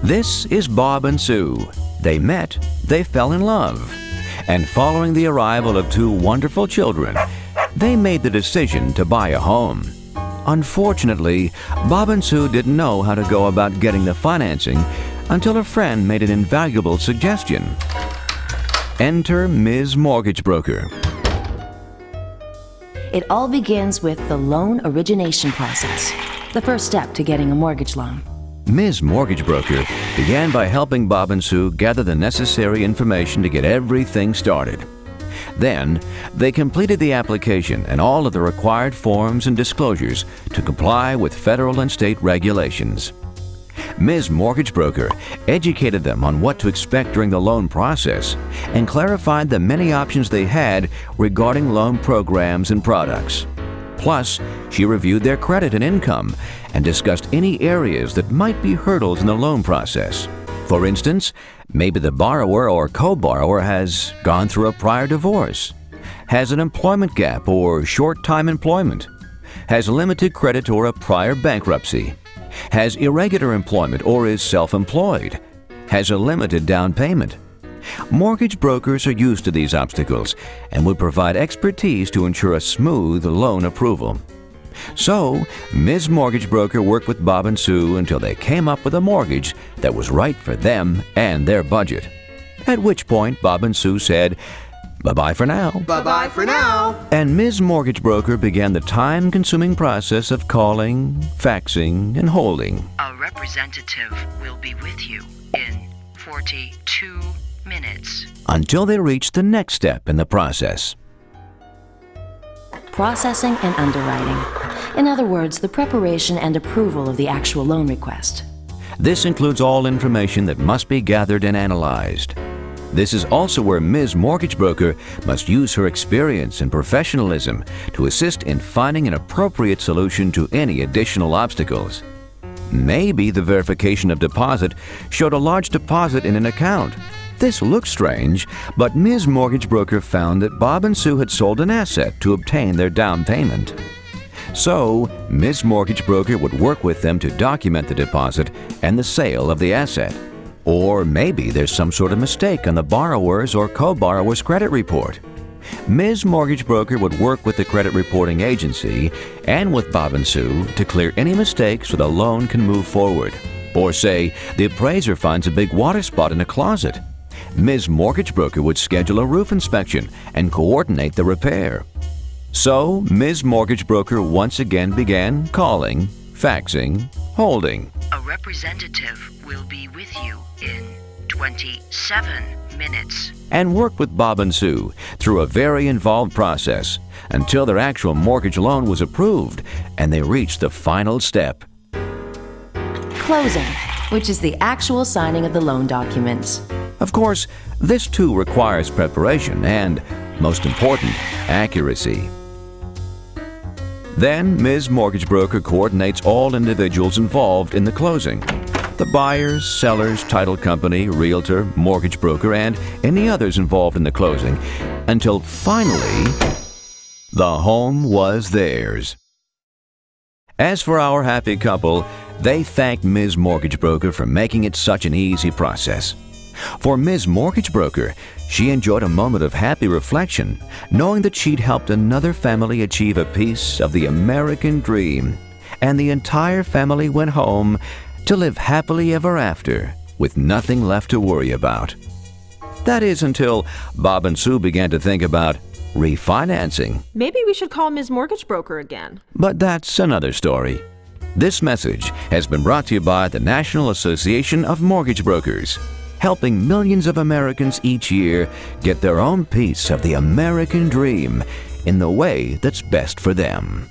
This is Bob and Sue. They met, they fell in love, and following the arrival of two wonderful children, they made the decision to buy a home. Unfortunately, Bob and Sue didn't know how to go about getting the financing until a friend made an invaluable suggestion. Enter Ms. Mortgage Broker. It all begins with the loan origination process, the first step to getting a mortgage loan. Ms. Mortgage Broker began by helping Bob and Sue gather the necessary information to get everything started. Then, they completed the application and all of the required forms and disclosures to comply with federal and state regulations. Ms. Mortgage Broker educated them on what to expect during the loan process and clarified the many options they had regarding loan programs and products. Plus, she reviewed their credit and income and discussed any areas that might be hurdles in the loan process. For instance, maybe the borrower or co-borrower has gone through a prior divorce, has an employment gap or short-time employment, has limited credit or a prior bankruptcy, has irregular employment or is self-employed, has a limited down payment. Mortgage brokers are used to these obstacles and would provide expertise to ensure a smooth loan approval. So, Ms. Mortgage Broker worked with Bob and Sue until they came up with a mortgage that was right for them and their budget. At which point, Bob and Sue said, "Bye-bye for now." Bye-bye for now. And Ms. Mortgage Broker began the time-consuming process of calling, faxing, and holding. A representative will be with you in 42 minutes. Until they reached the next step in the process. Processing and underwriting. In other words, the preparation and approval of the actual loan request. This includes all information that must be gathered and analyzed. This is also where Ms. Mortgage Broker must use her experience and professionalism to assist in finding an appropriate solution to any additional obstacles. Maybe the verification of deposit showed a large deposit in an account. This looks strange, but Ms. Mortgage Broker found that Bob and Sue had sold an asset to obtain their down payment. So, Ms. Mortgage Broker would work with them to document the deposit and the sale of the asset. Or maybe there's some sort of mistake on the borrower's or co-borrower's credit report. Ms. Mortgage Broker would work with the credit reporting agency and with Bob and Sue to clear any mistakes so the loan can move forward. Or say, the appraiser finds a big water spot in a closet. Ms. Mortgage Broker would schedule a roof inspection and coordinate the repair. So, Ms. Mortgage Broker once again began calling, faxing, holding. A representative will be with you in 27 minutes. And worked with Bob and Sue through a very involved process until their actual mortgage loan was approved and they reached the final step. Closing, which is the actual signing of the loan documents. Of course, this too requires preparation and, most important, accuracy. Then, Ms. Mortgage Broker coordinates all individuals involved in the closing. The buyers, sellers, title company, realtor, mortgage broker, and any others involved in the closing, until finally, the home was theirs. As for our happy couple, they thanked Ms. Mortgage Broker for making it such an easy process. For Ms. Mortgage Broker, she enjoyed a moment of happy reflection, knowing that she'd helped another family achieve a piece of the American dream, and the entire family went home to live happily ever after, with nothing left to worry about. That is until Bob and Sue began to think about refinancing. Maybe we should call Ms. Mortgage Broker again. But that's another story. This message has been brought to you by the National Association of Mortgage Brokers, helping millions of Americans each year get their own piece of the American dream in the way that's best for them.